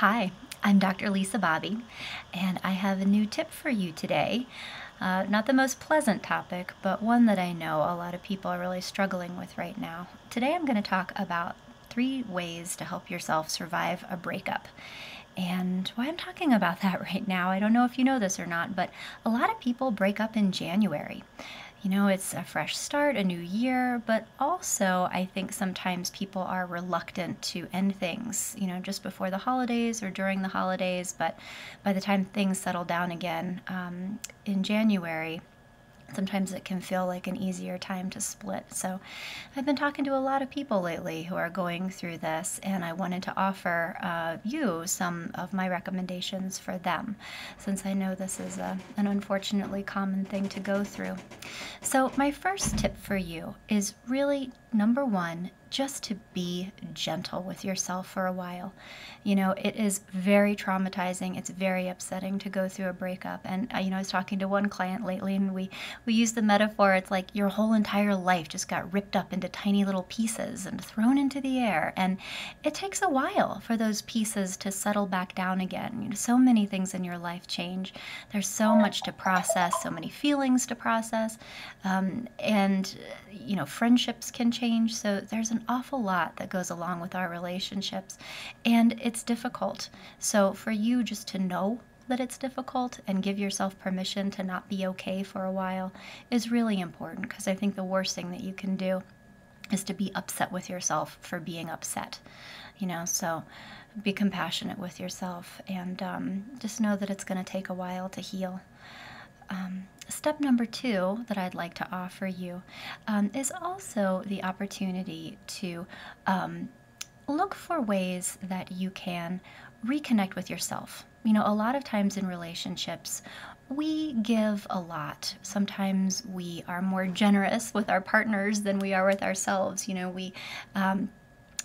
Hi, I'm Dr. Lisa Bobby, and I have a new tip for you today. Not the most pleasant topic, but one that I know a lot of people are really struggling with right now. Today I'm going to talk about 3 ways to help yourself survive a breakup. And why I'm talking about that right now, I don't know if you know this or not, but a lot of people break up in January. It's a fresh start, a new year, but also I think sometimes people are reluctant to end things, just before the holidays or during the holidays. But by the time things settle down again in January, sometimes it can feel like an easier time to split. So I've been talking to a lot of people lately who are going through this, and I wanted to offer you some of my recommendations for them, since I know this is an unfortunately common thing to go through. So my first tip for you is really, number one, just to be gentle with yourself for a while. It is very traumatizing. It's very upsetting to go through a breakup. And, I was talking to one client lately, and we used the metaphor, it's like your whole entire life just got ripped up into tiny little pieces and thrown into the air. And it takes a while for those pieces to settle back down again. So many things in your life change. There's so much to process, so many feelings to process. And friendships can change. So there's an awful lot that goes along with our relationships, and it's difficult. So for you just to know that it's difficult and give yourself permission to not be okay for a while is really important, because I think the worst thing that you can do is to be upset with yourself for being upset. So be compassionate with yourself, and just know that it's going to take a while to heal. Step number 2 that I'd like to offer you is also the opportunity to look for ways that you can reconnect with yourself. A lot of times in relationships, we give a lot. Sometimes we are more generous with our partners than we are with ourselves. We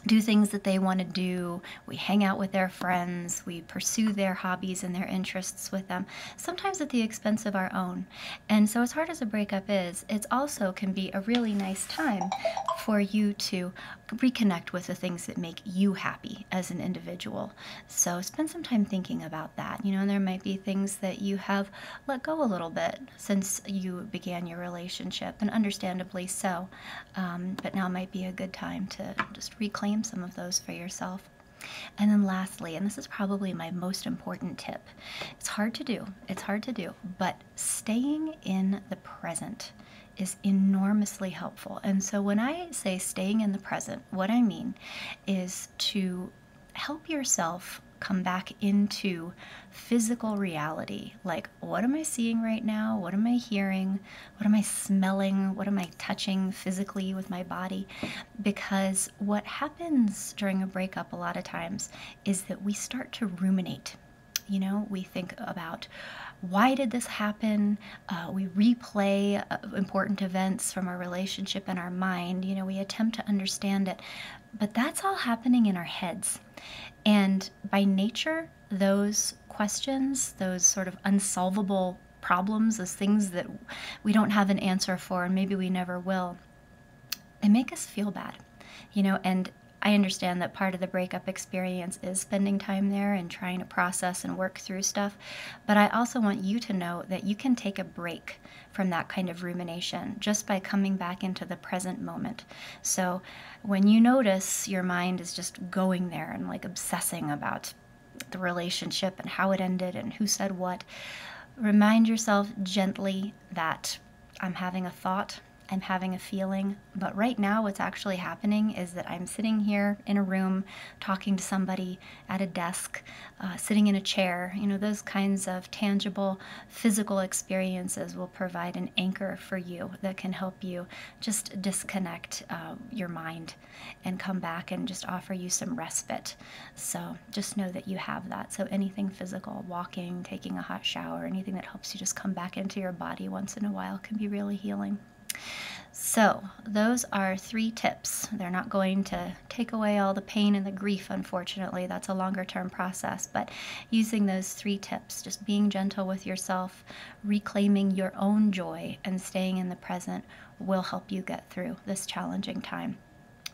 do things that they want to do. We hang out with their friends. We pursue their hobbies and their interests with them, sometimes at the expense of our own. And so as hard as a breakup is, it also can be a really nice time for you to reconnect with the things that make you happy as an individual. So spend some time thinking about that. And there might be things that you have let go a little bit since you began your relationship, and understandably so. But now might be a good time to just reclaim some of those for yourself. And then lastly, and this is probably my most important tip, it's hard to do, but staying in the present is enormously helpful. And so when I say staying in the present, what I mean is to help yourself come back into physical reality. Like, what am I seeing right now? What am I hearing? What am I smelling? What am I touching physically with my body? Because what happens during a breakup a lot of times is that we start to ruminate. We think about, why did this happen? We replay important events from our relationship in our mind. We attempt to understand it, but that's all happening in our heads. And by nature, those questions, those sort of unsolvable problems, those things that we don't have an answer for, and maybe we never will, they make us feel bad, and I understand that part of the breakup experience is spending time there and trying to process and work through stuff, but I also want you to know that you can take a break from that kind of rumination just by coming back into the present moment. So when you notice your mind is just going there and like obsessing about the relationship and how it ended and who said what, remind yourself gently that I'm having a thought, I'm having a feeling, but right now what's actually happening is that I'm sitting here in a room talking to somebody at a desk, sitting in a chair. Those kinds of tangible physical experiences will provide an anchor for you that can help you just disconnect your mind and come back and just offer you some respite. So just know that you have that. So anything physical, walking, taking a hot shower, anything that helps you just come back into your body once in a while can be really healing. So those are 3 tips. They're not going to take away all the pain and the grief, unfortunately. That's a longer term process. But using those 3 tips, just being gentle with yourself, reclaiming your own joy, and staying in the present will help you get through this challenging time.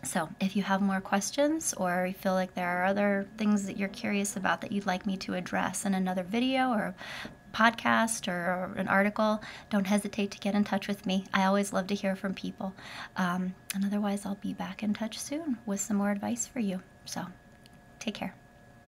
So if you have more questions, or you feel like there are other things that you're curious about that you'd like me to address in another video or podcast or an article, don't hesitate to get in touch with me. I always love to hear from people. And otherwise, I'll be back in touch soon with some more advice for you. So take care.